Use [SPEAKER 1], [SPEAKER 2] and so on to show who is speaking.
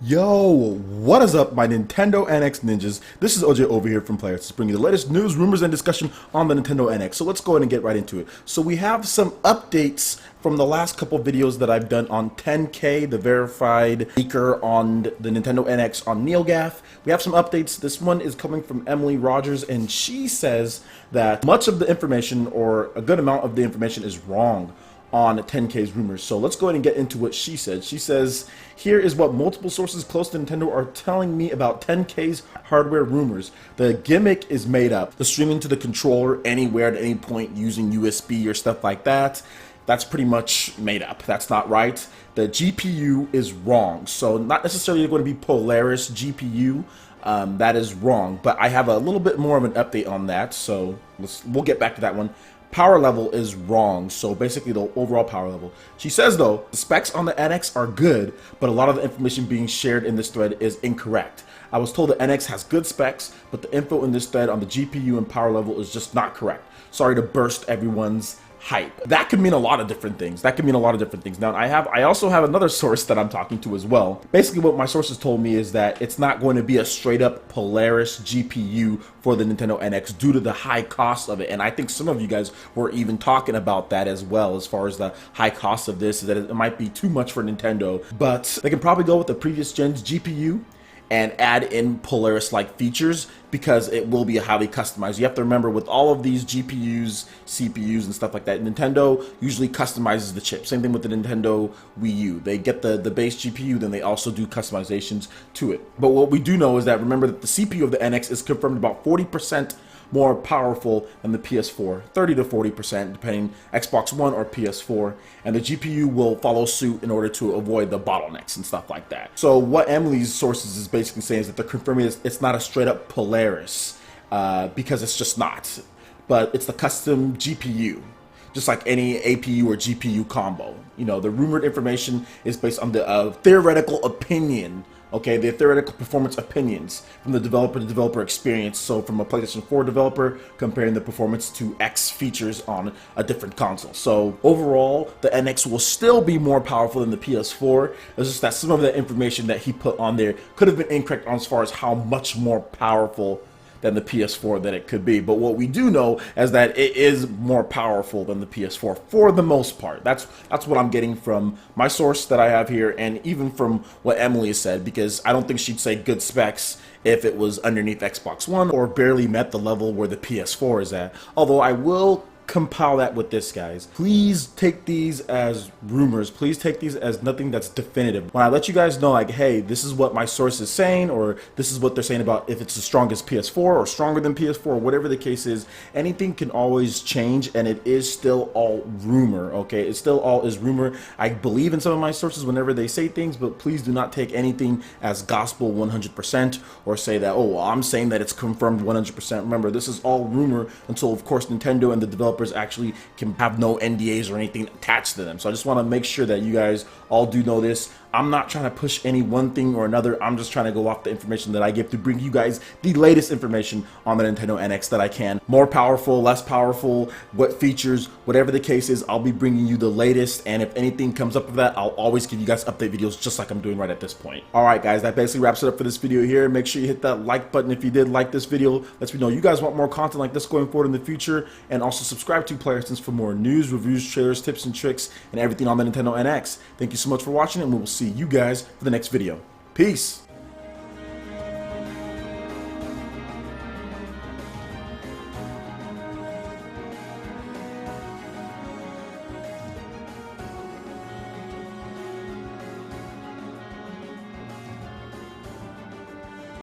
[SPEAKER 1] Yo, what is up, my Nintendo NX ninjas? This is OJ over here from PlayerEssence, bringing you the latest news, rumors, and discussion on the Nintendo NX. So let's go ahead and get right into it. So we have some updates from the last couple videos that I've done on 10K, the verified leaker on the Nintendo NX on NeoGAF. We have some updates. This one is coming from Emily Rodgers, and she says that much of the information, or a good amount of the information, is wrong on 10K's rumors. So let's go ahead and get into what she said. She says, here is what multiple sources close to Nintendo are telling me about 10K's hardware rumors. The gimmick is made up. The streaming to the controller anywhere at any point using USB or stuff like that, that's pretty much made up. That's not right. The GPU is wrong. So not necessarily going to be Polaris GPU. That is wrong, but I have a little bit more of an update on that. So we'll get back to that one. Power level is wrong, so basically the overall power level. She says, though, the specs on the NX are good, but a lot of the information being shared in this thread is incorrect. I was told the NX has good specs, but the info in this thread on the GPU and power level is just not correct. Sorry to burst everyone's hype. That could mean a lot of different things. Now, I also have another source that I'm talking to as well. Basically, what my sources told me is that it's not going to be a straight up Polaris GPU for the Nintendo NX due to the high cost of it. And I think some of you guys were even talking about that as well, as far as the high cost of this, that it might be too much for Nintendo. But they can probably go with the previous gen's GPU and add in Polaris-like features, because it will be highly customized. You have to remember, with all of these GPUs, CPUs, and stuff like that, Nintendo usually customizes the chip. Same thing with the Nintendo Wii U. They get the base GPU, then they also do customizations to it. But what we do know is that, remember that the CPU of the NX is confirmed about 40% more powerful than the PS4, 30 to 40% depending Xbox One or PS4, and the GPU will follow suit in order to avoid the bottlenecks and stuff like that. So what Emily's sources is basically saying is that they're confirming it's not a straight up Polaris, because it's just not, but it's the custom GPU, just like any APU or GPU combo. You know, the rumored information is based on the theoretical opinion. Okay, the theoretical performance opinions from the developer to developer experience. So from a PlayStation 4 developer comparing the performance to X features on a different console. So overall, the NX will still be more powerful than the PS4. It's just that some of the information that he put on there could have been incorrect on as far as how much more powerful than the PS4 that it could be. But what we do know is that it is more powerful than the PS4 for the most part. That's what I'm getting from my source that I have here, and even from what Emily has said, because I don't think she'd say good specs if it was underneath Xbox One or barely met the level where the PS4 is at. Although I will compile that with this, guys. Please take these as rumors. Please take these as nothing that's definitive. When I let you guys know, like, hey, this is what my source is saying, or this is what they're saying about if it's the strongest PS4 or stronger than PS4, or whatever the case is, anything can always change, and it is still all rumor, okay? It still all is rumor. I believe in some of my sources whenever they say things, but please do not take anything as gospel 100% or say that, oh, well, I'm saying that it's confirmed 100%. Remember, this is all rumor until, of course, Nintendo and the developers actually can have no NDAs or anything attached to them. So I just want to make sure that you guys all do know this. I'm not trying to push any one thing or another. I'm just trying to go off the information that I give to bring you guys the latest information on the Nintendo NX that I can. More powerful, less powerful, what features, whatever the case is, I'll be bringing you the latest. And if anything comes up of that, I'll always give you guys update videos just like I'm doing right at this point. All right, guys, that basically wraps it up for this video here. Make sure you hit that like button if you did like this video. Lets me know you guys want more content like this going forward in the future. And also subscribe to PlayerEssence for more news, reviews, trailers, tips, and tricks, and everything on the Nintendo NX. Thank you so much for watching, and we will see you guys for the next video. Peace.